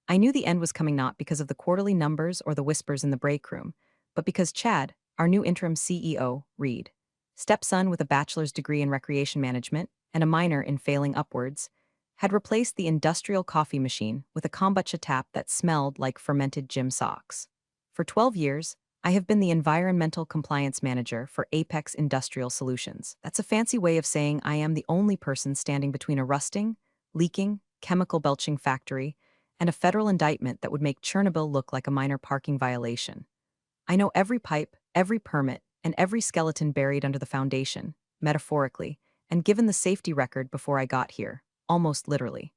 I knew the end was coming not because of the quarterly numbers or the whispers in the break room, but because Chad, our new interim CEO, Reed, stepson with a bachelor's degree in recreation management and a minor in failing upwards, had replaced the industrial coffee machine with a kombucha tap that smelled like fermented gym socks. For 12 years, I have been the environmental compliance manager for Apex Industrial Solutions. That's a fancy way of saying I am the only person standing between a rusting, leaking, chemical belching factory and a federal indictment that would make Chernobyl look like a minor parking violation. I know every pipe, every permit, and every skeleton buried under the foundation, metaphorically, and given the safety record before I got here, almost literally.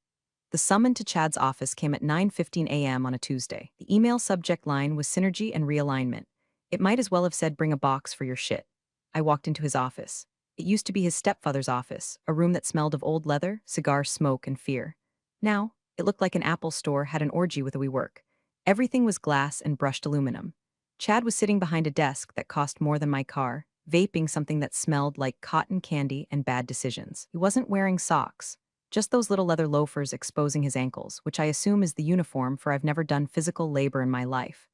The summon to Chad's office came at 9:15 a.m. on a Tuesday. The email subject line was synergy and realignment. It might as well have said bring a box for your shit. I walked into his office. It used to be his stepfather's office, a room that smelled of old leather, cigar smoke, and fear. Now, it looked like an Apple store had an orgy with a WeWork. Everything was glass and brushed aluminum. Chad was sitting behind a desk that cost more than my car, vaping something that smelled like cotton candy and bad decisions. He wasn't wearing socks, just those little leather loafers exposing his ankles, which I assume is the uniform for I've never done physical labor in my life.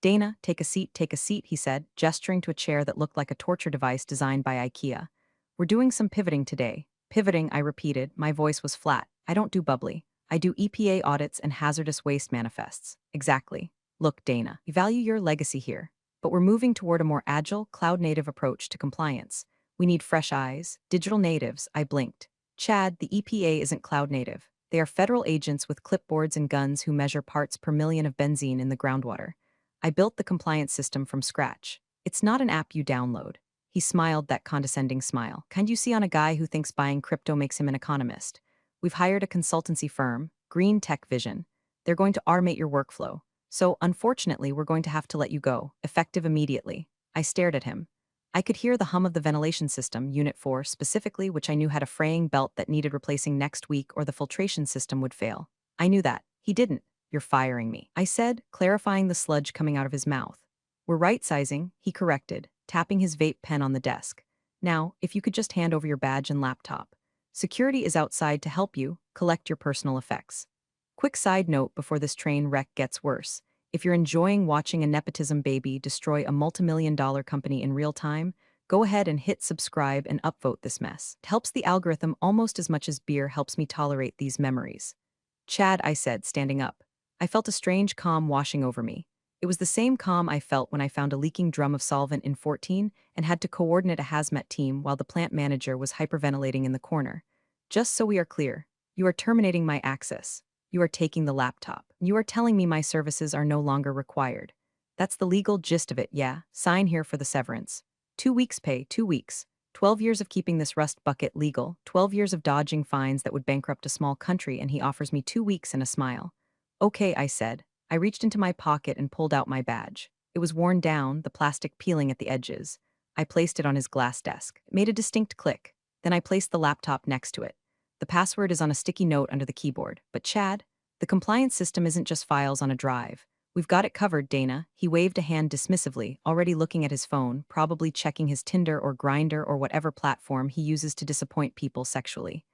Dana, take a seat, he said, gesturing to a chair that looked like a torture device designed by IKEA. We're doing some pivoting today. Pivoting, I repeated, my voice was flat. I don't do bubbly. I do EPA audits and hazardous waste manifests. Exactly. Look, Dana, we value your legacy here, but we're moving toward a more agile, cloud-native approach to compliance. We need fresh eyes, digital natives, I blinked. Chad, the EPA isn't cloud-native. They are federal agents with clipboards and guns who measure parts per million of benzene in the groundwater. I built the compliance system from scratch. It's not an app you download. He smiled that condescending smile. Kind you see on a guy who thinks buying crypto makes him an economist. We've hired a consultancy firm, Green Tech Vision. They're going to automate your workflow. So, unfortunately, we're going to have to let you go, effective immediately. I stared at him. I could hear the hum of the ventilation system, Unit 4 specifically, which I knew had a fraying belt that needed replacing next week or the filtration system would fail. I knew that. He didn't. You're firing me, I said, clarifying the sludge coming out of his mouth. We're right-sizing, he corrected, tapping his vape pen on the desk. Now, if you could just hand over your badge and laptop. Security is outside to help you collect your personal effects. Quick side note before this train wreck gets worse. If you're enjoying watching a nepotism baby destroy a multimillion-dollar company in real time, go ahead and hit subscribe and upvote this mess. It helps the algorithm almost as much as beer helps me tolerate these memories. Chad, I said, standing up. I felt a strange calm washing over me. It was the same calm I felt when I found a leaking drum of solvent in 14 and had to coordinate a hazmat team while the plant manager was hyperventilating in the corner. Just so we are clear, you are terminating my access. You are taking the laptop. You are telling me my services are no longer required. That's the legal gist of it, yeah. Sign here for the severance. 2 weeks pay, 2 weeks. 12 years of keeping this rust bucket legal, 12 years of dodging fines that would bankrupt a small country, and he offers me 2 weeks and a smile. Okay, I said. I reached into my pocket and pulled out my badge. It was worn down, the plastic peeling at the edges. I placed it on his glass desk. It made a distinct click. Then I placed the laptop next to it. The password is on a sticky note under the keyboard. But Chad, the compliance system isn't just files on a drive. We've got it covered, Dana. He waved a hand dismissively, already looking at his phone, probably checking his Tinder or Grindr or whatever platform he uses to disappoint people sexually.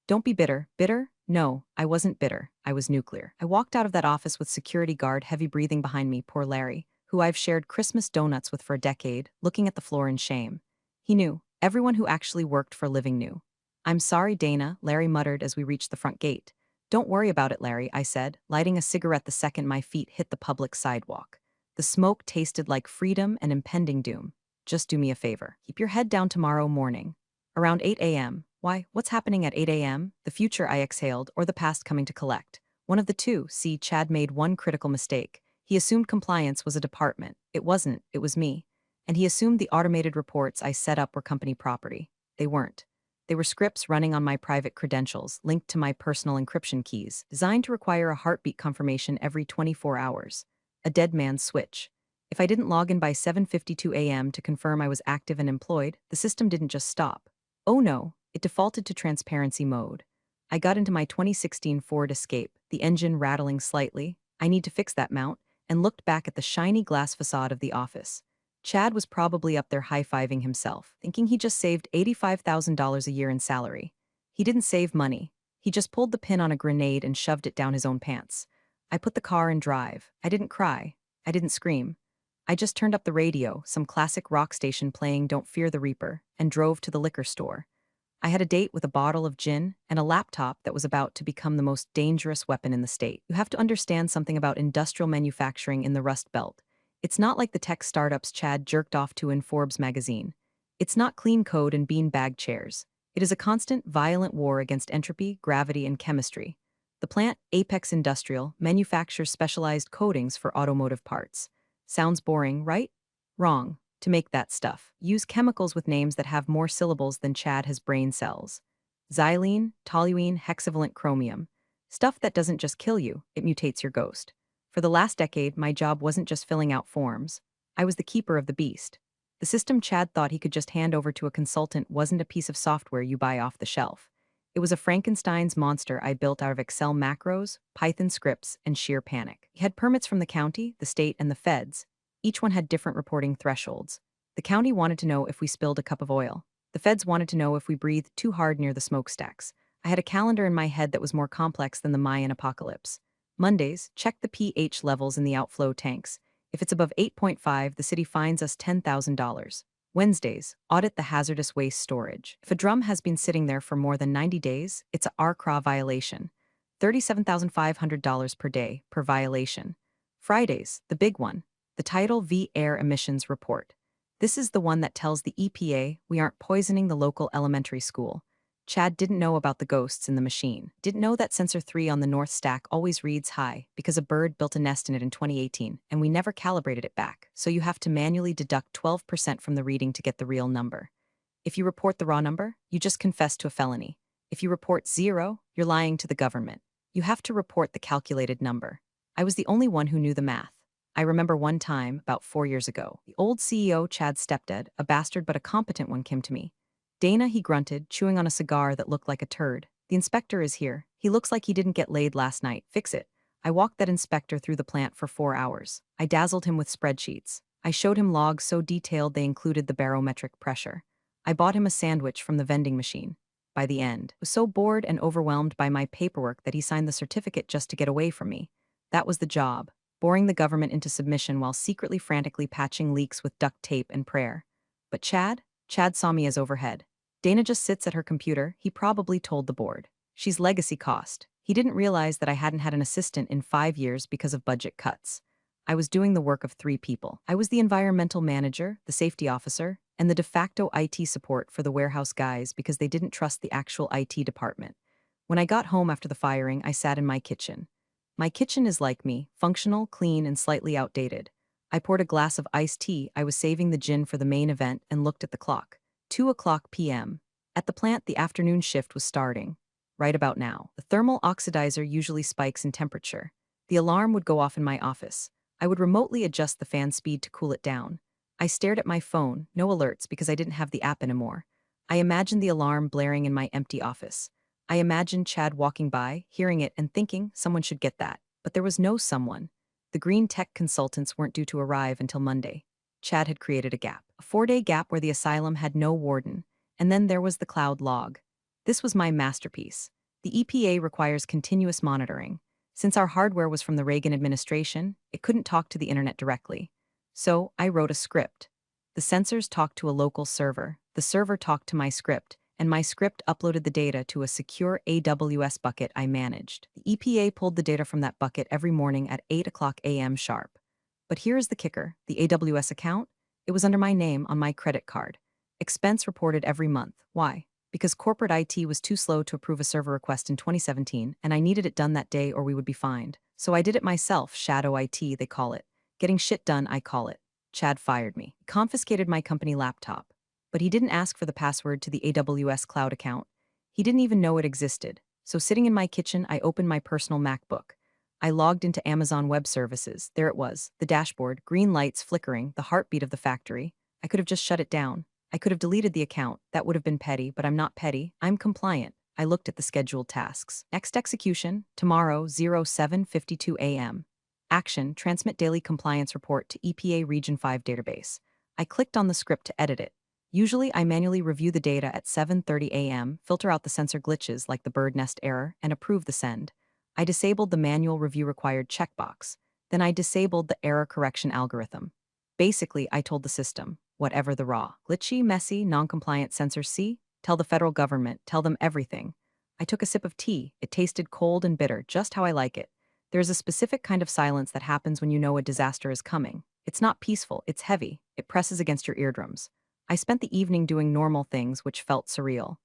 Don't be bitter. Bitter? No, I wasn't bitter. I was nuclear. I walked out of that office with security guard heavy breathing behind me, poor Larry, who I've shared Christmas donuts with for a decade, looking at the floor in shame. He knew. Everyone who actually worked for a living knew. I'm sorry, Dana, Larry muttered as we reached the front gate. Don't worry about it, Larry, I said, lighting a cigarette the second my feet hit the public sidewalk. The smoke tasted like freedom and impending doom. Just do me a favor. Keep your head down tomorrow morning. Around 8 a.m. Why, what's happening at 8 a.m.? The future, I exhaled, or the past coming to collect. One of the two. See, Chad made one critical mistake. He assumed compliance was a department. It wasn't, it was me. And he assumed the automated reports I set up were company property. They weren't. They were scripts running on my private credentials, linked to my personal encryption keys, designed to require a heartbeat confirmation every 24 hours. A dead man's switch. If I didn't log in by 7:52 a.m. to confirm I was active and employed, the system didn't just stop. Oh no, it defaulted to transparency mode. I got into my 2016 Ford Escape, the engine rattling slightly. I need to fix that mount, and looked back at the shiny glass facade of the office. Chad was probably up there high-fiving himself, thinking he just saved $85,000 a year in salary. He didn't save money. He just pulled the pin on a grenade and shoved it down his own pants. I put the car in drive. I didn't cry. I didn't scream. I just turned up the radio, some classic rock station playing Don't Fear the Reaper, and drove to the liquor store. I had a date with a bottle of gin and a laptop that was about to become the most dangerous weapon in the state. You have to understand something about industrial manufacturing in the Rust Belt. It's not like the tech startups Chad jerked off to in Forbes magazine. It's not clean code and bean-bag chairs. It is a constant, violent war against entropy, gravity, and chemistry. The plant, Apex Industrial, manufactures specialized coatings for automotive parts. Sounds boring, right? Wrong. To make that stuff, use chemicals with names that have more syllables than Chad has brain cells. Xylene, toluene, hexavalent chromium. Stuff that doesn't just kill you, it mutates your ghost. For the last decade, my job wasn't just filling out forms. I was the keeper of the beast. The system Chad thought he could just hand over to a consultant wasn't a piece of software you buy off the shelf. It was a Frankenstein's monster I built out of Excel macros, Python scripts, and sheer panic. He had permits from the county, the state, and the feds. Each one had different reporting thresholds. The county wanted to know if we spilled a cup of oil. The feds wanted to know if we breathed too hard near the smokestacks. I had a calendar in my head that was more complex than the Mayan apocalypse. Mondays, check the pH levels in the outflow tanks. If it's above 8.5, the city fines us $10,000. Wednesdays, audit the hazardous waste storage. If a drum has been sitting there for more than 90 days, it's a RCRA violation. $37,500 per day per violation. Fridays, the big one. The Title V Air Emissions Report. This is the one that tells the EPA we aren't poisoning the local elementary school. Chad didn't know about the ghosts in the machine. Didn't know that sensor 3 on the north stack always reads high because a bird built a nest in it in 2018 and we never calibrated it back, so you have to manually deduct 12% from the reading to get the real number. If you report the raw number, you just confess to a felony. If you report 0, you're lying to the government. You have to report the calculated number. I was the only one who knew the math. I remember one time, about 4 years ago, the old CEO, Chad's stepdad, a bastard but a competent one, came to me. Dana, he grunted, chewing on a cigar that looked like a turd. The inspector is here. He looks like he didn't get laid last night. Fix it. I walked that inspector through the plant for 4 hours. I dazzled him with spreadsheets. I showed him logs so detailed they included the barometric pressure. I bought him a sandwich from the vending machine. By the end, I was so bored and overwhelmed by my paperwork that he signed the certificate just to get away from me. That was the job. Boring the government into submission while secretly frantically patching leaks with duct tape and prayer. But Chad saw me as overhead. Dana just sits at her computer, he probably told the board. She's legacy cost. He didn't realize that I hadn't had an assistant in 5 years because of budget cuts. I was doing the work of 3 people. I was the environmental manager, the safety officer, and the de facto IT support for the warehouse guys because they didn't trust the actual IT department. When I got home after the firing, I sat in my kitchen. My kitchen is like me, functional, clean, and slightly outdated. I poured a glass of iced tea. I was saving the gin for the main event and looked at the clock. 2:00 p.m. At the plant, the afternoon shift was starting. Right about now. The thermal oxidizer usually spikes in temperature. The alarm would go off in my office. I would remotely adjust the fan speed to cool it down. I stared at my phone, no alerts because I didn't have the app anymore. I imagined the alarm blaring in my empty office. I imagined Chad walking by, hearing it and thinking someone should get that. But there was no someone. The green tech consultants weren't due to arrive until Monday. Chad had created a gap. A 4-day gap where the asylum had no warden. And then there was the cloud log. This was my masterpiece. The EPA requires continuous monitoring. Since our hardware was from the Reagan administration, it couldn't talk to the internet directly. So I wrote a script. The sensors talked to a local server. The server talked to my script, and my script uploaded the data to a secure AWS bucket I managed. The EPA pulled the data from that bucket every morning at 8:00 a.m. sharp. But here is the kicker, the AWS account? It was under my name on my credit card. Expense reported every month. Why? Because corporate IT was too slow to approve a server request in 2017, and I needed it done that day or we would be fined. So I did it myself, shadow IT, they call it. Getting shit done, I call it. Chad fired me. He confiscated my company laptop. But he didn't ask for the password to the AWS cloud account. He didn't even know it existed. So sitting in my kitchen, I opened my personal MacBook. I logged into Amazon Web Services. There it was, the dashboard, green lights flickering, the heartbeat of the factory. I could have just shut it down. I could have deleted the account. That would have been petty, but I'm not petty. I'm compliant. I looked at the scheduled tasks. Next execution, tomorrow, 07:52 a.m. Action, transmit daily compliance report to EPA Region 5 database. I clicked on the script to edit it. Usually, I manually review the data at 7:30 a.m., filter out the sensor glitches like the bird nest error, and approve the send. I disabled the manual review required checkbox. Then I disabled the error correction algorithm. Basically, I told the system, whatever the raw, glitchy, messy, non-compliant sensors see, tell the federal government, tell them everything. I took a sip of tea. It tasted cold and bitter, just how I like it. There is a specific kind of silence that happens when you know a disaster is coming. It's not peaceful, it's heavy. It presses against your eardrums. I spent the evening doing normal things which felt surreal.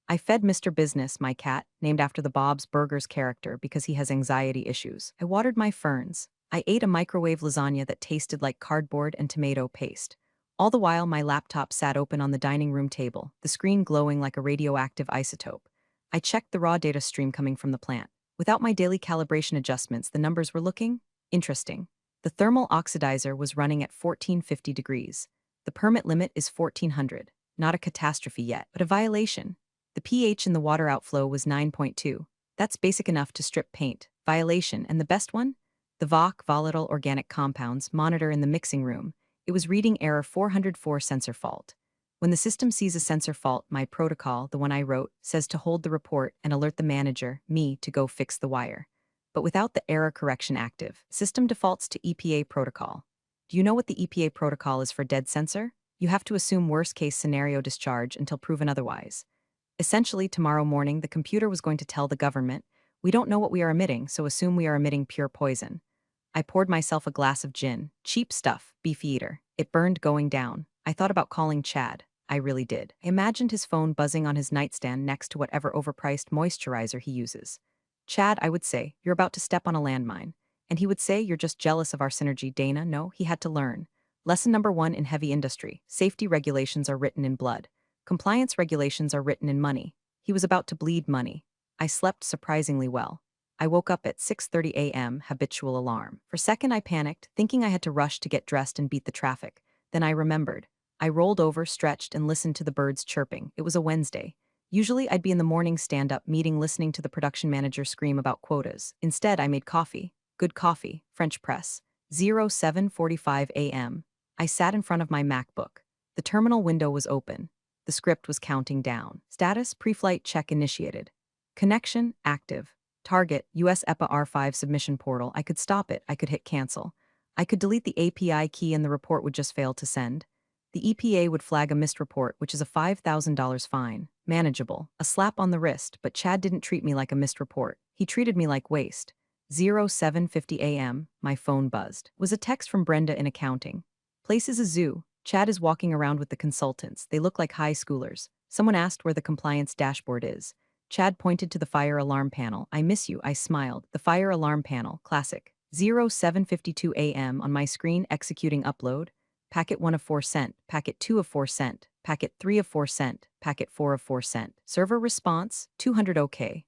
I fed Mr. Business, my cat, named after the Bob's Burgers character because he has anxiety issues. I watered my ferns. I ate a microwave lasagna that tasted like cardboard and tomato paste. All the while, my laptop sat open on the dining room table, the screen glowing like a radioactive isotope. I checked the raw data stream coming from the plant. Without my daily calibration adjustments, the numbers were looking interesting. The thermal oxidizer was running at 1450 degrees. The permit limit is 1400. Not a catastrophe yet, but a violation. The pH in the water outflow was 9.2. That's basic enough to strip paint. Violation, and the best one? The VOC, volatile organic compounds, monitor in the mixing room. It was reading error 404 sensor fault. When the system sees a sensor fault, my protocol, the one I wrote, says to hold the report and alert the manager, me, to go fix the wire. But without the error correction active, system defaults to EPA protocol. Do you know what the EPA protocol is for dead sensor? You have to assume worst-case scenario discharge until proven otherwise. Essentially, tomorrow morning, the computer was going to tell the government, we don't know what we are emitting, so assume we are emitting pure poison. I poured myself a glass of gin. Cheap stuff, beefeater. It burned going down. I thought about calling Chad. I really did. I imagined his phone buzzing on his nightstand next to whatever overpriced moisturizer he uses. Chad, I would say, you're about to step on a landmine. And he would say, you're just jealous of our synergy, Dana. No, he had to learn. Lesson number 1 in heavy industry. Safety regulations are written in blood. Compliance regulations are written in money. He was about to bleed money. I slept surprisingly well. I woke up at 6:30 a.m., habitual alarm. For a second I panicked, thinking I had to rush to get dressed and beat the traffic. Then I remembered. I rolled over, stretched, and listened to the birds chirping. It was a Wednesday. Usually I'd be in the morning stand-up meeting listening to the production manager scream about quotas. Instead, I made coffee. Good coffee, French press. 07:45 a.m. I sat in front of my MacBook. The terminal window was open. The script was counting down. Status, pre-flight check initiated. Connection, active. Target, US EPA R5 submission portal. I could stop it. I could hit cancel. I could delete the API key and the report would just fail to send. The EPA would flag a missed report, which is a $5,000 fine. Manageable. A slap on the wrist, but Chad didn't treat me like a missed report. He treated me like waste. 07:50 a.m., my phone buzzed. It was a text from Brenda in accounting. Place is a zoo. Chad is walking around with the consultants. They look like high schoolers. Someone asked where the compliance dashboard is. Chad pointed to the fire alarm panel. I miss you, I smiled. The fire alarm panel, classic. 07:52 a.m. on my screen executing upload. Packet 1 of 4 cent, packet 2 of 4 cent, packet 3 of 4 cent, packet 4 of 4 cent. Server response, 200 OK.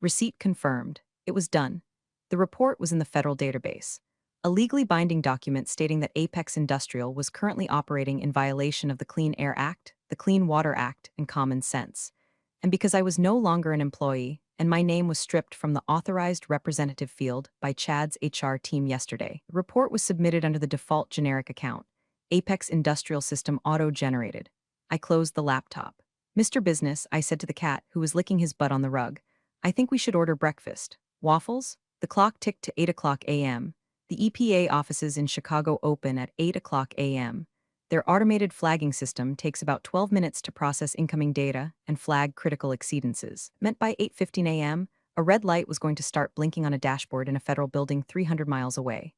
Receipt confirmed. It was done. The report was in the federal database. A legally binding document stating that Apex Industrial was currently operating in violation of the Clean Air Act, the Clean Water Act, and common sense. And because I was no longer an employee, and my name was stripped from the authorized representative field by Chad's HR team yesterday, the report was submitted under the default generic account, Apex Industrial System auto-generated. I closed the laptop. Mr. Business, I said to the cat, who was licking his butt on the rug, I think we should order breakfast. Waffles? The clock ticked to 8 o'clock a.m. The EPA offices in Chicago open at 8 o'clock a.m. Their automated flagging system takes about 12 minutes to process incoming data and flag critical exceedances. Meant by 8:15 a.m., a red light was going to start blinking on a dashboard in a federal building 300 miles away.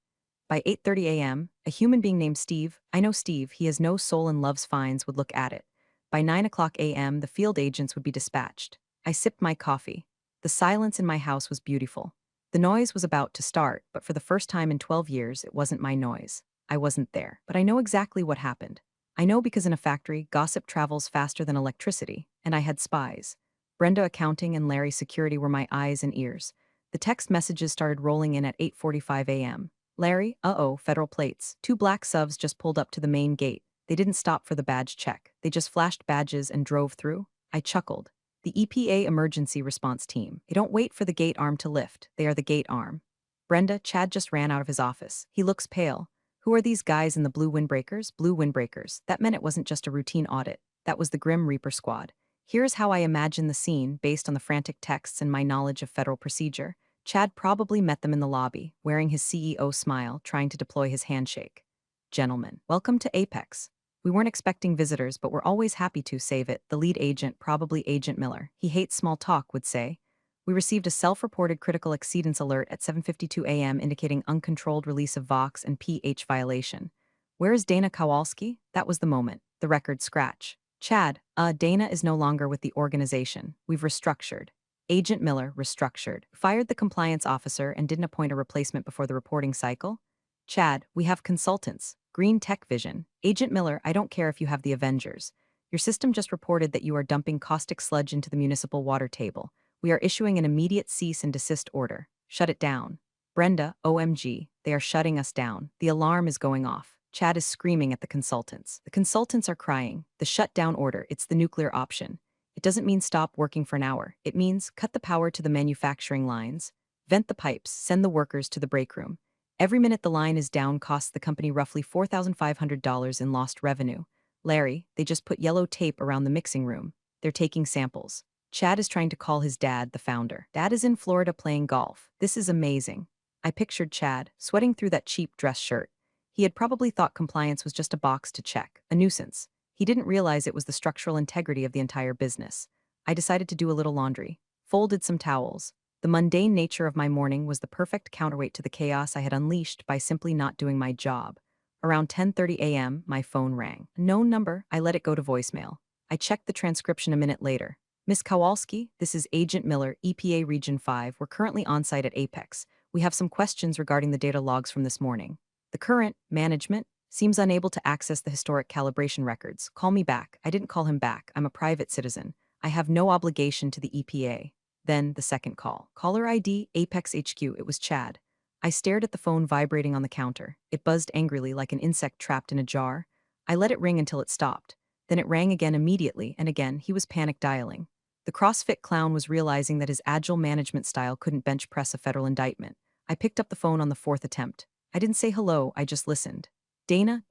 By 8:30 a.m., a human being named Steve, I know Steve, he has no soul and loves fines, would look at it. By 9 o'clock a.m., the field agents would be dispatched. I sipped my coffee. The silence in my house was beautiful. The noise was about to start, but for the first time in 12 years, it wasn't my noise. I wasn't there. But I know exactly what happened. I know because in a factory, gossip travels faster than electricity, and I had spies. Brenda accounting and Larry security were my eyes and ears. The text messages started rolling in at 8:45 a.m. Larry, federal plates. 2 black SUVs just pulled up to the main gate. They didn't stop for the badge check. They just flashed badges and drove through. I chuckled. The EPA emergency response team. They don't wait for the gate arm to lift. They are the gate arm. Brenda, Chad just ran out of his office. He looks pale. Who are these guys in the blue windbreakers? Blue windbreakers. That meant it wasn't just a routine audit. That was the Grim Reaper squad. Here's how I imagine the scene based on the frantic texts and my knowledge of federal procedure. Chad probably met them in the lobby, wearing his CEO smile, trying to deploy his handshake. Gentlemen, welcome to Apex. We weren't expecting visitors, but we're always happy to save it. The lead agent, probably Agent Miller, he hates small talk, would say. We received a self-reported critical exceedance alert at 7:52 a.m. indicating uncontrolled release of VOX and pH violation. Where is Dana Kowalski? That was the moment. The record scratch. Chad, Dana is no longer with the organization. We've restructured. Agent Miller restructured. Fired the compliance officer and didn't appoint a replacement before the reporting cycle? Chad, we have consultants. Green Tech Vision. Agent Miller, I don't care if you have the Avengers. Your system just reported that you are dumping caustic sludge into the municipal water table. We are issuing an immediate cease and desist order. Shut it down. Brenda, OMG, they are shutting us down. The alarm is going off. Chad is screaming at the consultants. The consultants are crying. The shutdown order, it's the nuclear option. It doesn't mean stop working for an hour. It means cut the power to the manufacturing lines, vent the pipes, send the workers to the break room. Every minute the line is down costs the company roughly $4,500 in lost revenue. Larry, they just put yellow tape around the mixing room. They're taking samples. Chad is trying to call his dad, the founder. Dad is in Florida playing golf. This is amazing. I pictured Chad, sweating through that cheap dress shirt. He had probably thought compliance was just a box to check, a nuisance. He didn't realize it was the structural integrity of the entire business. I decided to do a little laundry, folded some towels. The mundane nature of my morning was the perfect counterweight to the chaos I had unleashed by simply not doing my job. Around 10:30 a.m., my phone rang. A known number, I let it go to voicemail. I checked the transcription a minute later. Miss Kowalski, this is Agent Miller, EPA Region 5. We're currently on site at Apex. We have some questions regarding the data logs from this morning. The current management seems unable to access the historic calibration records. Call me back. I didn't call him back. I'm a private citizen. I have no obligation to the EPA. Then the second call. Caller ID, Apex HQ. It was Chad. I stared at the phone vibrating on the counter. It buzzed angrily like an insect trapped in a jar. I let it ring until it stopped. Then it rang again immediately, and again he was panic dialing. The CrossFit clown was realizing that his agile management style couldn't bench press a federal indictment. I picked up the phone on the fourth attempt. I didn't say hello, I just listened. Dana,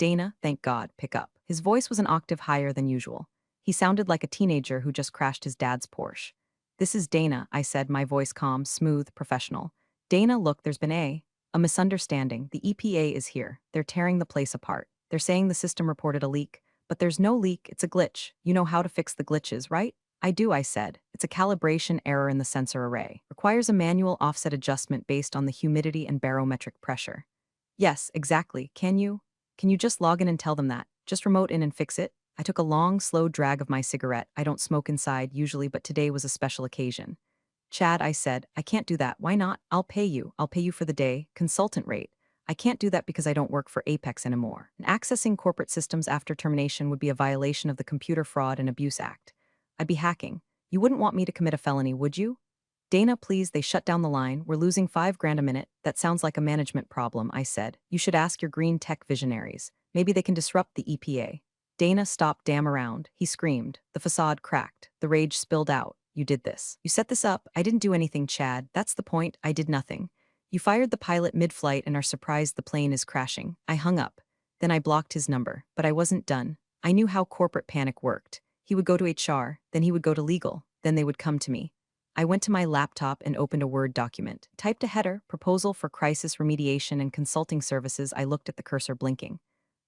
thank God, pick up. His voice was an octave higher than usual. He sounded like a teenager who just crashed his dad's Porsche. This is Dana, I said, my voice calm, smooth, professional. Dana, look, there's been a misunderstanding. The EPA is here. They're tearing the place apart. They're saying the system reported a leak. But there's no leak, it's a glitch. You know how to fix the glitches, right? I do, I said. It's a calibration error in the sensor array. Requires a manual offset adjustment based on the humidity and barometric pressure. Yes, exactly. Can you just log in and tell them that? Just remote in and fix it? I took a long, slow drag of my cigarette. I don't smoke inside usually, but today was a special occasion. Chad, I said, I can't do that. Why not? I'll pay you. I'll pay you for the day. Consultant rate. I can't do that because I don't work for Apex anymore. And accessing corporate systems after termination would be a violation of the Computer Fraud and Abuse Act. I'd be hacking. You wouldn't want me to commit a felony, would you? Dana, please, they shut down the line. We're losing $5,000 a minute. That sounds like a management problem, I said. You should ask your green tech visionaries. Maybe they can disrupt the EPA. Dana stopped damn around. He screamed. The facade cracked. The rage spilled out. You did this. You set this up. I didn't do anything, Chad. That's the point. I did nothing. You fired the pilot mid-flight and are surprised the plane is crashing. I hung up. Then I blocked his number. But I wasn't done. I knew how corporate panic worked. He would go to HR. Then he would go to legal. Then they would come to me. I went to my laptop and opened a Word document. Typed a header, proposal for crisis remediation and consulting services. I looked at the cursor blinking.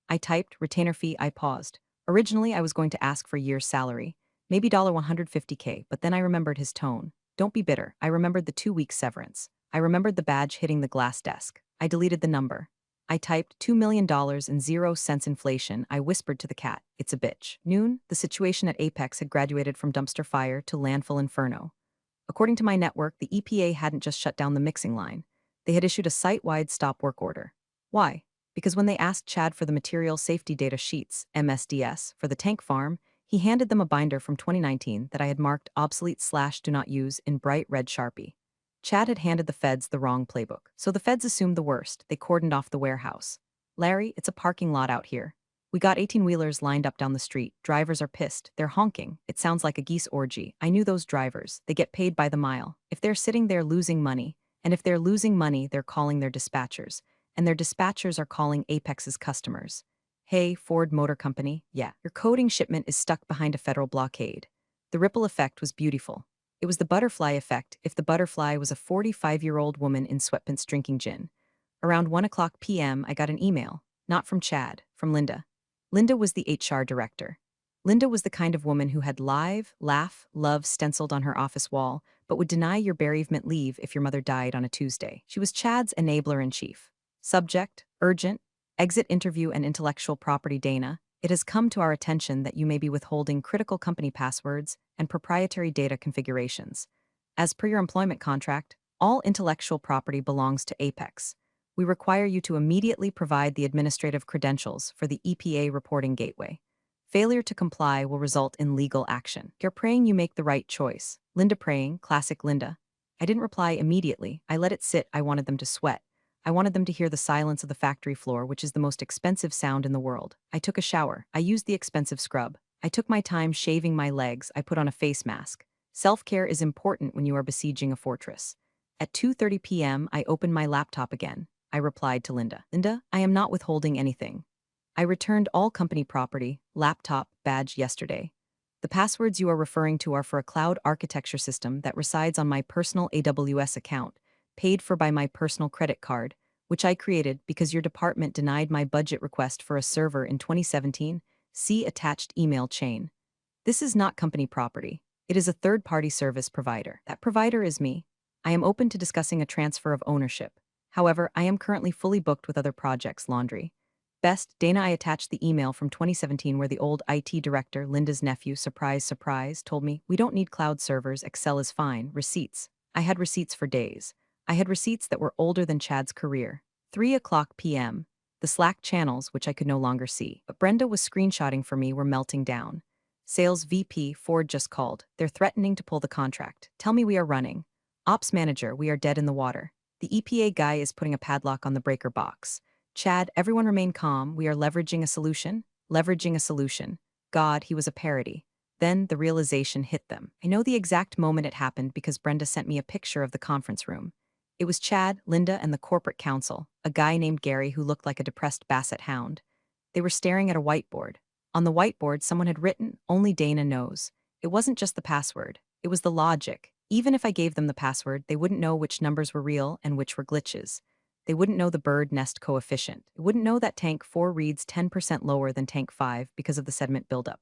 I typed, retainer fee. I paused. Originally, I was going to ask for a year's salary, maybe $150K, but then I remembered his tone. Don't be bitter. I remembered the 2 week severance. I remembered the badge hitting the glass desk. I deleted the number. I typed $2 million and 0 cents inflation. I whispered to the cat, it's a bitch. Noon, the situation at Apex had graduated from dumpster fire to landfill inferno. According to my network, the EPA hadn't just shut down the mixing line. They had issued a site-wide stop work order. Why? Because when they asked Chad for the material safety data sheets, MSDS, for the tank farm, he handed them a binder from 2019 that I had marked obsolete/do not use in bright red Sharpie. Chad had handed the feds the wrong playbook. So the feds assumed the worst. They cordoned off the warehouse. Larry, it's a parking lot out here. We got 18-wheelers lined up down the street. Drivers are pissed. They're honking. It sounds like a geese orgy. I knew those drivers. They get paid by the mile. If they're sitting there losing money, and if they're losing money, they're calling their dispatchers. And their dispatchers are calling Apex's customers. Hey, Ford Motor Company, yeah, your coding shipment is stuck behind a federal blockade. The ripple effect was beautiful. It was the butterfly effect if the butterfly was a 45-year-old woman in sweatpants drinking gin. Around 1 o'clock p.m., I got an email, not from Chad, from Linda. Linda was the HR director. Linda was the kind of woman who had live, laugh, love stenciled on her office wall, but would deny your bereavement leave if your mother died on a Tuesday. She was Chad's enabler-in-chief. Subject, urgent, exit interview and intellectual property Dana. It has come to our attention that you may be withholding critical company passwords and proprietary data configurations. As per your employment contract, all intellectual property belongs to Apex. We require you to immediately provide the administrative credentials for the EPA reporting gateway. Failure to comply will result in legal action. You're praying you make the right choice. Linda praying, classic Linda. I didn't reply immediately. I let it sit. I wanted them to sweat. I wanted them to hear the silence of the factory floor, which is the most expensive sound in the world. I took a shower. I used the expensive scrub. I took my time shaving my legs. I put on a face mask. Self-care is important when you are besieging a fortress. At 2:30 p.m., I opened my laptop again. I replied to Linda. Linda, I am not withholding anything. I returned all company property, laptop, badge yesterday. The passwords you are referring to are for a cloud architecture system that resides on my personal AWS account, paid for by my personal credit card, which I created because your department denied my budget request for a server in 2017. See attached email chain. This is not company property. It is a third-party service provider. That provider is me. I am open to discussing a transfer of ownership. However, I am currently fully booked with other projects, laundry. Best, Dana. I attached the email from 2017 where the old IT director, Linda's nephew, surprise, surprise, told me, we don't need cloud servers, Excel is fine, receipts. I had receipts for days. I had receipts that were older than Chad's career. 3 o'clock p.m. The Slack channels, which I could no longer see, but Brenda was screenshotting for me, were melting down. Sales VP, Ford just called. They're threatening to pull the contract. Tell me we are running. Ops manager, we are dead in the water. The EPA guy is putting a padlock on the breaker box. Chad, everyone remain calm. We are leveraging a solution. Leveraging a solution. God, he was a parody. Then the realization hit them. I know the exact moment it happened because Brenda sent me a picture of the conference room. It was Chad, Linda, and the corporate counsel, a guy named Gary who looked like a depressed basset hound. They were staring at a whiteboard. On the whiteboard, someone had written, "Only Dana knows." It wasn't just the password. It was the logic. Even if I gave them the password, they wouldn't know which numbers were real and which were glitches. They wouldn't know the bird nest coefficient. They wouldn't know that tank 4 reads 10% lower than tank 5 because of the sediment buildup.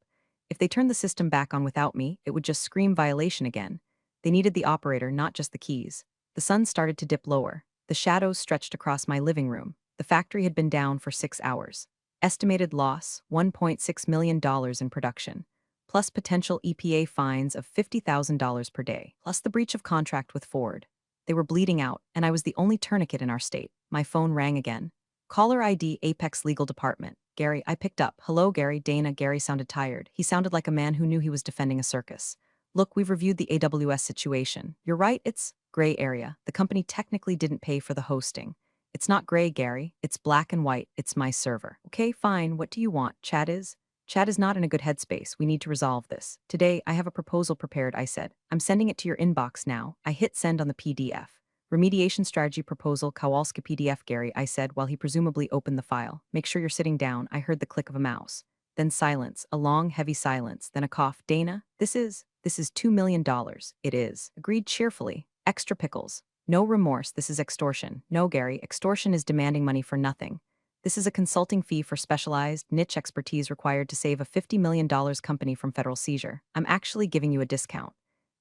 If they turned the system back on without me, it would just scream violation again. They needed the operator, not just the keys. The sun started to dip lower. The shadows stretched across my living room. The factory had been down for 6 hours. Estimated loss, $1.6 million in production, plus potential EPA fines of $50,000 per day, plus the breach of contract with Ford. They were bleeding out, and I was the only tourniquet in our state. My phone rang again. Caller ID, Apex Legal Department. Gary, I picked up. Hello, Gary. Dana. Gary sounded tired. He sounded like a man who knew he was defending a circus. Look, we've reviewed the AWS situation. You're right, it's gray area. The company technically didn't pay for the hosting. It's not gray, Gary. It's black and white. It's my server. Okay, fine. What do you want? Chad is not in a good headspace. We need to resolve this. Today, I have a proposal prepared, I said. I'm sending it to your inbox now. I hit send on the PDF. Remediation strategy proposal, Kowalski PDF, Gary, I said while he presumably opened the file. Make sure you're sitting down. I heard the click of a mouse. Then silence, a long, heavy silence, then a cough. Dana, this is $2 million. It is. Agreed cheerfully. Extra pickles. No remorse, this is extortion. No, Gary, extortion is demanding money for nothing. This is a consulting fee for specialized, niche expertise required to save a $50 million company from federal seizure. I'm actually giving you a discount.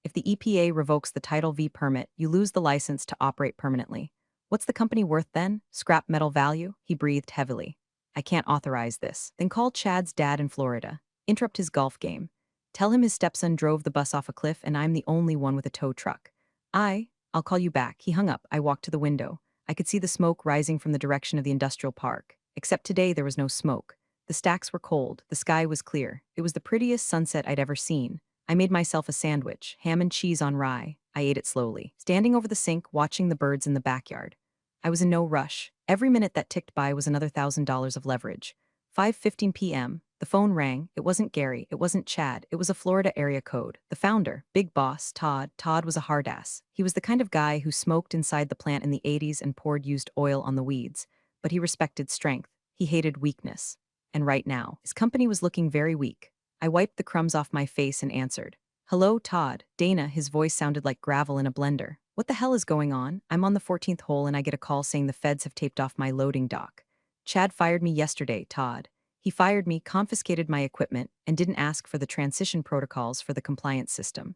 If the EPA revokes the Title V permit, you lose the license to operate permanently. What's the company worth then? Scrap metal value? He breathed heavily. I can't authorize this. Then call Chad's dad in Florida. Interrupt his golf game. Tell him his stepson drove the bus off a cliff and I'm the only one with a tow truck. I'll call you back. He hung up. I walked to the window. I could see the smoke rising from the direction of the industrial park. Except today there was no smoke. The stacks were cold. The sky was clear. It was the prettiest sunset I'd ever seen. I made myself a sandwich, ham and cheese on rye. I ate it slowly, standing over the sink, watching the birds in the backyard. I was in no rush. Every minute that ticked by was another $1,000 of leverage. 5:15 p.m. The phone rang. It wasn't Gary. It wasn't Chad. It was a Florida area code. The founder, big boss, Todd. Todd was a hard ass. He was the kind of guy who smoked inside the plant in the 80s and poured used oil on the weeds. But he respected strength. He hated weakness. And right now, his company was looking very weak. I wiped the crumbs off my face and answered. Hello, Todd. Dana, his voice sounded like gravel in a blender. What the hell is going on? I'm on the 14th hole and I get a call saying the feds have taped off my loading dock. Chad fired me yesterday, Todd. He fired me, confiscated my equipment, and didn't ask for the transition protocols for the compliance system.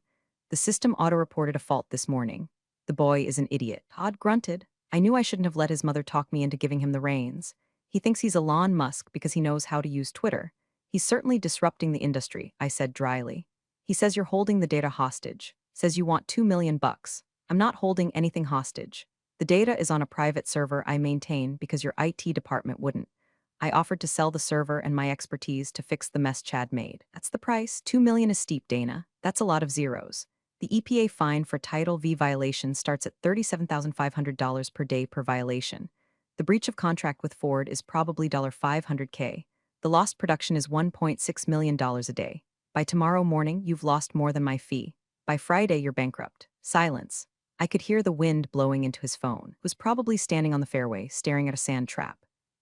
The system auto-reported a fault this morning. The boy is an idiot. Todd grunted. I knew I shouldn't have let his mother talk me into giving him the reins. He thinks he's Elon Musk because he knows how to use Twitter. He's certainly disrupting the industry, I said dryly. He says you're holding the data hostage. Says you want $2 million. I'm not holding anything hostage. The data is on a private server I maintain because your IT department wouldn't. I offered to sell the server and my expertise to fix the mess Chad made. That's the price. $2 million is steep, Dana. That's a lot of zeros. The EPA fine for Title V violations starts at $37,500 per day per violation. The breach of contract with Ford is probably $500K. The lost production is $1.6 million a day. By tomorrow morning, you've lost more than my fee. By Friday, you're bankrupt. Silence. I could hear the wind blowing into his phone. He was probably standing on the fairway, staring at a sand trap.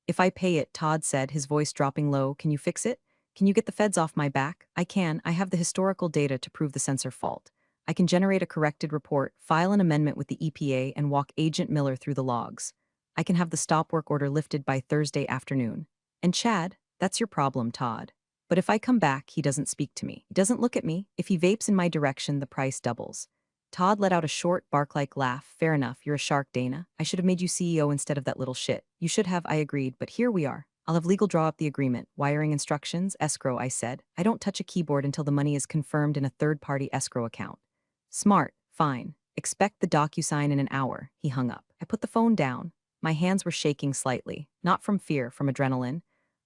If I pay it, Todd said, his voice dropping low, can you fix it? Can you get the feds off my back? I can. I have the historical data to prove the sensor fault. I can generate a corrected report, file an amendment with the EPA, and walk Agent Miller through the logs. I can have the stop work order lifted by Thursday afternoon. And Chad, that's your problem, Todd. But if I come back, he doesn't speak to me. He doesn't look at me. If he vapes in my direction, the price doubles. Todd let out a short, bark-like laugh. Fair enough, you're a shark, Dana. I should have made you CEO instead of that little shit. You should have, I agreed, but here we are. I'll have legal draw up the agreement. Wiring instructions, escrow, I said. I don't touch a keyboard until the money is confirmed in a third-party escrow account. Smart, fine. Expect the DocuSign in an hour. He hung up. I put the phone down. My hands were shaking slightly, not from fear, from adrenaline.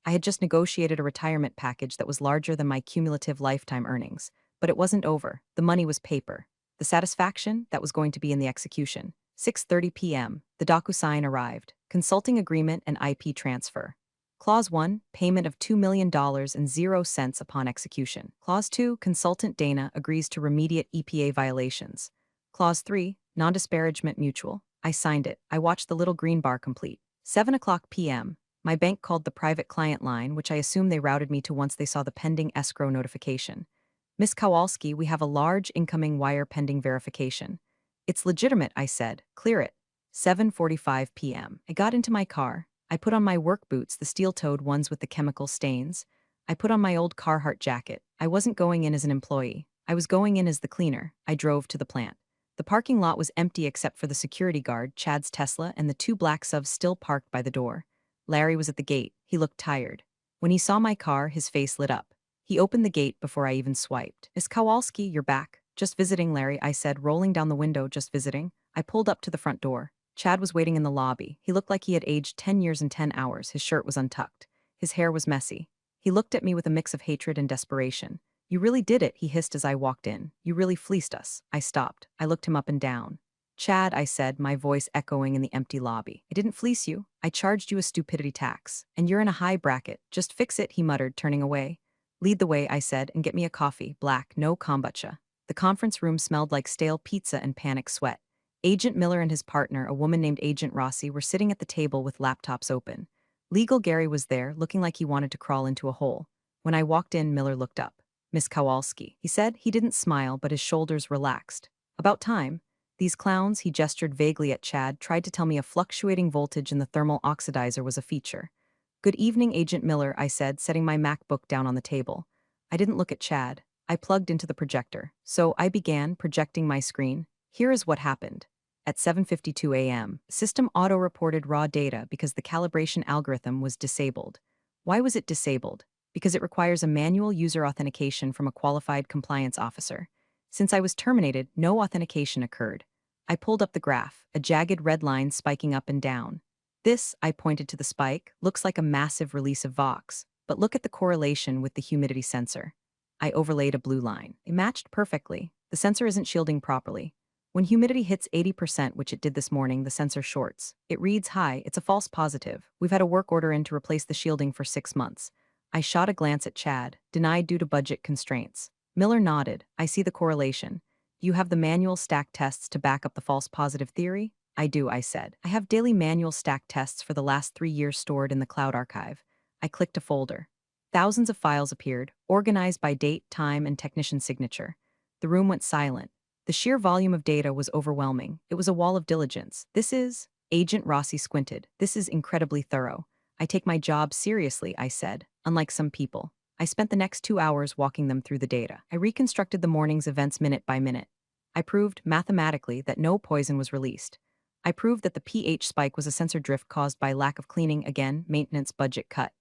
I had just negotiated a retirement package that was larger than my cumulative lifetime earnings. But it wasn't over. The money was paper. The satisfaction, that was going to be in the execution. 6:30 p.m., the DocuSign arrived. Consulting agreement and IP transfer. Clause 1, payment of $2 million and 0 cents upon execution. Clause 2, consultant Dana agrees to remediate EPA violations. Clause 3, non-disparagement mutual. I signed it. I watched the little green bar complete. 7:00 p.m., my bank called the private client line, which I assume they routed me to once they saw the pending escrow notification. Miss Kowalski, we have a large incoming wire pending verification. It's legitimate, I said. Clear it. 7:45 p.m. I got into my car. I put on my work boots, the steel-toed ones with the chemical stains. I put on my old Carhartt jacket. I wasn't going in as an employee. I was going in as the cleaner. I drove to the plant. The parking lot was empty except for the security guard, Chad's Tesla, and the 2 black SUVs still parked by the door. Larry was at the gate. He looked tired. When he saw my car, his face lit up. He opened the gate before I even swiped. Miss Kowalski, you're back. Just visiting, Larry, I said, rolling down the window, just visiting. I pulled up to the front door. Chad was waiting in the lobby. He looked like he had aged 10 years and 10 hours. His shirt was untucked. His hair was messy. He looked at me with a mix of hatred and desperation. You really did it, he hissed as I walked in. You really fleeced us. I stopped. I looked him up and down. Chad, I said, my voice echoing in the empty lobby. I didn't fleece you. I charged you a stupidity tax. And you're in a high bracket. Just fix it, he muttered, turning away. Lead the way, I said, and get me a coffee, black, no kombucha. The conference room smelled like stale pizza and panic sweat. Agent Miller and his partner, a woman named Agent Rossi, were sitting at the table with laptops open. Legal Gary was there, looking like he wanted to crawl into a hole. When I walked in, Miller looked up. Miss Kowalski, he said. He didn't smile, but his shoulders relaxed. About time. These clowns, he gestured vaguely at Chad, tried to tell me a fluctuating voltage in the thermal oxidizer was a feature. Good evening, Agent Miller, I said, setting my MacBook down on the table. I didn't look at Chad. I plugged into the projector. So I began projecting my screen. Here is what happened. At 7:52 a.m., system auto-reported raw data because the calibration algorithm was disabled. Why was it disabled? Because it requires a manual user authentication from a qualified compliance officer. Since I was terminated, no authentication occurred. I pulled up the graph, a jagged red line spiking up and down. This, I pointed to the spike, looks like a massive release of Vox, but look at the correlation with the humidity sensor. I overlaid a blue line. It matched perfectly. The sensor isn't shielding properly. When humidity hits 80%, which it did this morning, the sensor shorts. It reads high. It's a false positive. We've had a work order in to replace the shielding for 6 months. I shot a glance at Chad, denied due to budget constraints. Miller nodded. I see the correlation. You have the manual stack tests to back up the false positive theory? I do, I said. I have daily manual stack tests for the last 3 years stored in the cloud archive. I clicked a folder. Thousands of files appeared, organized by date, time, and technician signature. The room went silent. The sheer volume of data was overwhelming. It was a wall of diligence. Agent Rossi squinted. This is incredibly thorough. I take my job seriously, I said, unlike some people. I spent the next 2 hours walking them through the data. I reconstructed the morning's events minute by minute. I proved, mathematically, that no poison was released. I proved that the pH spike was a sensor drift caused by lack of cleaning, again, maintenance budget cut.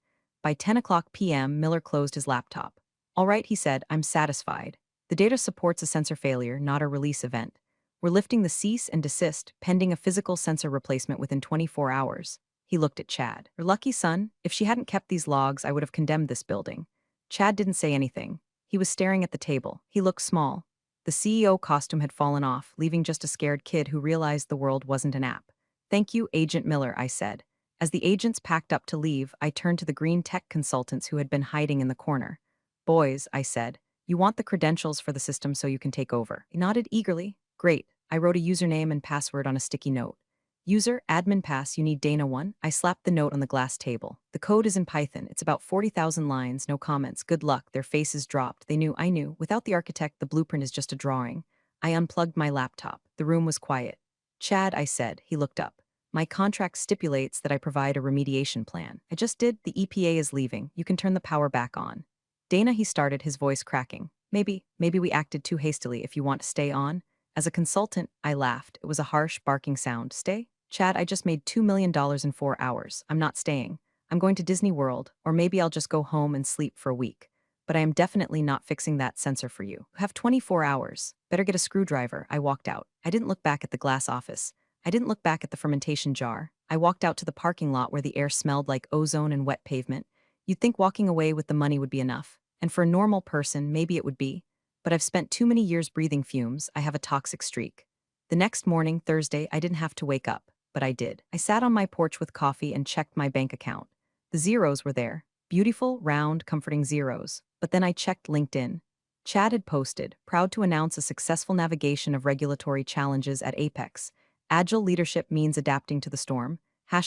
By 10 o'clock p.m., Miller closed his laptop. All right, he said, I'm satisfied. The data supports a sensor failure, not a release event. We're lifting the cease and desist, pending a physical sensor replacement within 24 hours. He looked at Chad. Her lucky son, if she hadn't kept these logs, I would have condemned this building. Chad didn't say anything. He was staring at the table. He looked small. The CEO costume had fallen off, leaving just a scared kid who realized the world wasn't an app. Thank you, Agent Miller, I said. As the agents packed up to leave, I turned to the green tech consultants who had been hiding in the corner. Boys, I said, you want the credentials for the system so you can take over. He nodded eagerly. Great. I wrote a username and password on a sticky note. User, admin pass, you need Dana 1. I slapped the note on the glass table. The code is in Python. It's about 40,000 lines, no comments. Good luck. Their faces dropped. They knew I knew. Without the architect, the blueprint is just a drawing. I unplugged my laptop. The room was quiet. Chad, I said. He looked up. My contract stipulates that I provide a remediation plan. I just did. The EPA is leaving. You can turn the power back on. Dana, he started, his voice cracking. Maybe we acted too hastily if you want to stay on. As a consultant, I laughed. It was a harsh, barking sound. Stay? Chad, I just made $2 million in 4 hours. I'm not staying. I'm going to Disney World, or maybe I'll just go home and sleep for a week. But I am definitely not fixing that sensor for you. You have 24 hours. Better get a screwdriver. I walked out. I didn't look back at the glass office. I didn't look back at the fermentation jar. I walked out to the parking lot where the air smelled like ozone and wet pavement. You'd think walking away with the money would be enough. And for a normal person, maybe it would be. But I've spent too many years breathing fumes. I have a toxic streak. The next morning, Thursday, I didn't have to wake up. But I did. I sat on my porch with coffee and checked my bank account. The zeros were there. Beautiful, round, comforting zeros. But then I checked LinkedIn. Chad had posted, proud to announce a successful navigation of regulatory challenges at Apex. Agile leadership means adapting to the storm.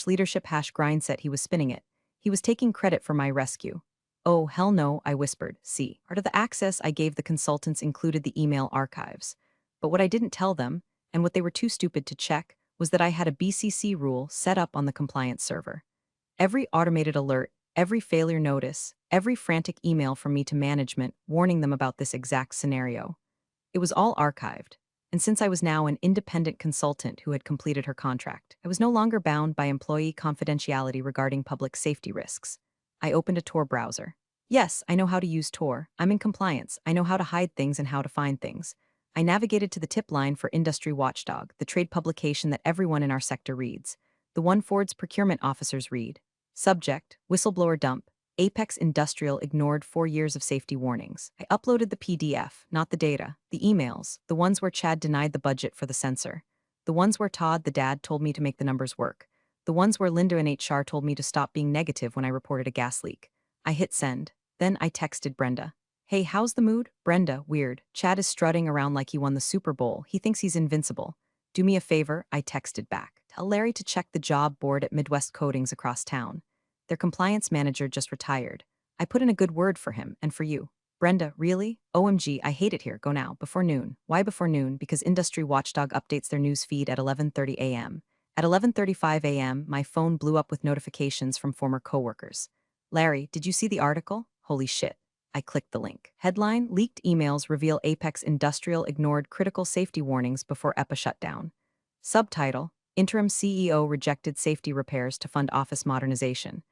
#leadership #grindset. He was spinning it. He was taking credit for my rescue. Oh, hell no, I whispered. See. Part of the access I gave the consultants included the email archives. But what I didn't tell them, and what they were too stupid to check, was that I had a BCC rule set up on the compliance server. Every automated alert, every failure notice, every frantic email from me to management warning them about this exact scenario. It was all archived. And since I was now an independent consultant who had completed her contract, I was no longer bound by employee confidentiality regarding public safety risks. I opened a Tor browser. Yes, I know how to use Tor. I'm in compliance. I know how to hide things and how to find things. I navigated to the tip line for Industry Watchdog, the trade publication that everyone in our sector reads, the one Ford's procurement officers read. Subject, whistleblower dump, Apex Industrial ignored 4 years of safety warnings. I uploaded the PDF, not the data, the emails, the ones where Chad denied the budget for the sensor, the ones where Todd, the dad, told me to make the numbers work, the ones where Linda in HR told me to stop being negative when I reported a gas leak. I hit send. Then I texted Brenda. Hey, how's the mood? Brenda, weird. Chad is strutting around like he won the Super Bowl. He thinks he's invincible. Do me a favor, I texted back. Tell Larry to check the job board at Midwest Coatings across town. Their compliance manager just retired. I put in a good word for him, and for you. Brenda, really? OMG, I hate it here. Go now, before noon. Why before noon? Because Industry Watchdog updates their news feed at 11:30 a.m. At 11:35 a.m., my phone blew up with notifications from former coworkers. Larry, did you see the article? Holy shit. I clicked the link. Headline, leaked emails reveal Apex Industrial ignored critical safety warnings before EPA shutdown. Subtitle, interim CEO rejected safety repairs to fund office modernization.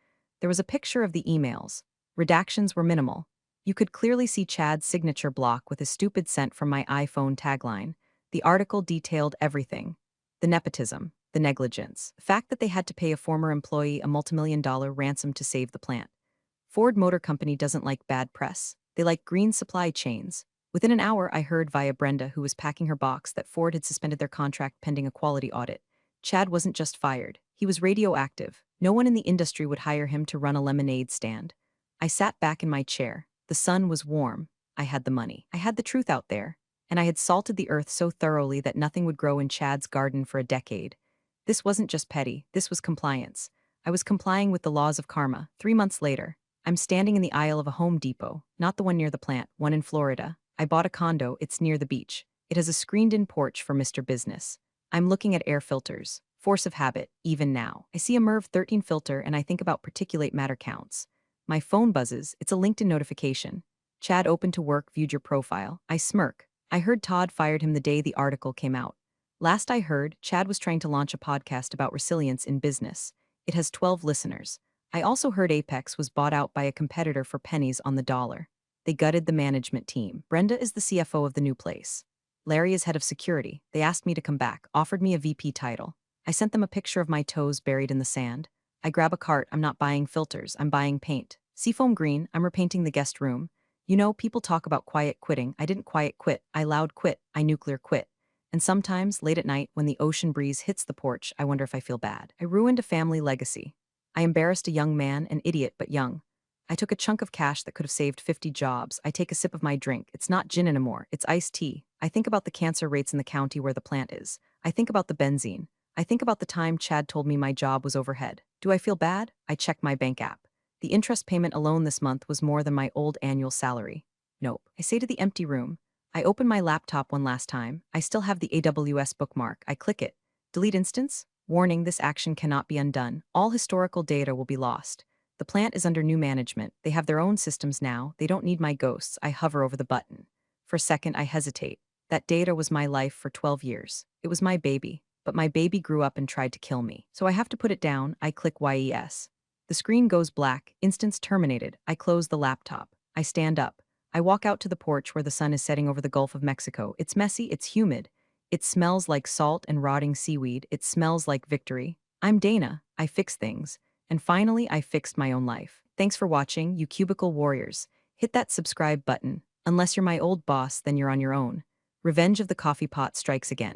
There was a picture of the emails. Redactions were minimal. You could clearly see Chad's signature block with his stupid sent from my iPhone tagline. The article detailed everything. The nepotism, the negligence, the fact that they had to pay a former employee a multimillion-dollar ransom to save the plant. Ford Motor Company doesn't like bad press. They like green supply chains. Within an hour, I heard via Brenda, who was packing her box, that Ford had suspended their contract pending a quality audit. Chad wasn't just fired. He was radioactive. No one in the industry would hire him to run a lemonade stand. I sat back in my chair. The sun was warm. I had the money. I had the truth out there. And I had salted the earth so thoroughly that nothing would grow in Chad's garden for a decade. This wasn't just petty. This was compliance. I was complying with the laws of karma. 3 months later, I'm standing in the aisle of a Home Depot, not the one near the plant, one in Florida. I bought a condo, it's near the beach. It has a screened-in porch for Mr. Business. I'm looking at air filters. Force of habit, even now. I see a MERV 13 filter and I think about particulate matter counts. My phone buzzes, it's a LinkedIn notification. Chad open to work, viewed your profile. I smirk. I heard Todd fired him the day the article came out. Last I heard, Chad was trying to launch a podcast about resilience in business. It has 12 listeners. I also heard Apex was bought out by a competitor for pennies on the dollar. They gutted the management team. Brenda is the CFO of the new place. Larry is head of security. They asked me to come back, offered me a VP title. I sent them a picture of my toes buried in the sand. I grab a cart, I'm not buying filters, I'm buying paint. Seafoam green, I'm repainting the guest room. You know, people talk about quiet quitting. I didn't quiet quit, I loud quit, I nuclear quit. And sometimes, late at night, when the ocean breeze hits the porch, I wonder if I feel bad. I ruined a family legacy. I embarrassed a young man, an idiot but young. I took a chunk of cash that could have saved 50 jobs. I take a sip of my drink. It's not gin anymore, it's iced tea. I think about the cancer rates in the county where the plant is. I think about the benzene. I think about the time Chad told me my job was overhead. Do I feel bad? I check my bank app. The interest payment alone this month was more than my old annual salary. Nope. I say to the empty room. I open my laptop one last time. I still have the AWS bookmark. I click it. Delete instance? Warning, this action cannot be undone. All historical data will be lost. The plant is under new management. They have their own systems now. They don't need my ghosts. I hover over the button. For a second, I hesitate. That data was my life for 12 years. It was my baby. But my baby grew up and tried to kill me. So I have to put it down. I click YES. The screen goes black. Instance terminated. I close the laptop. I stand up. I walk out to the porch where the sun is setting over the Gulf of Mexico. It's messy. It's humid. It smells like salt and rotting seaweed. It smells like victory. I'm Dana. I fix things. And finally, I fixed my own life. Thanks for watching, you cubicle warriors. Hit that subscribe button. Unless you're my old boss, then you're on your own. Revenge of the coffee pot strikes again.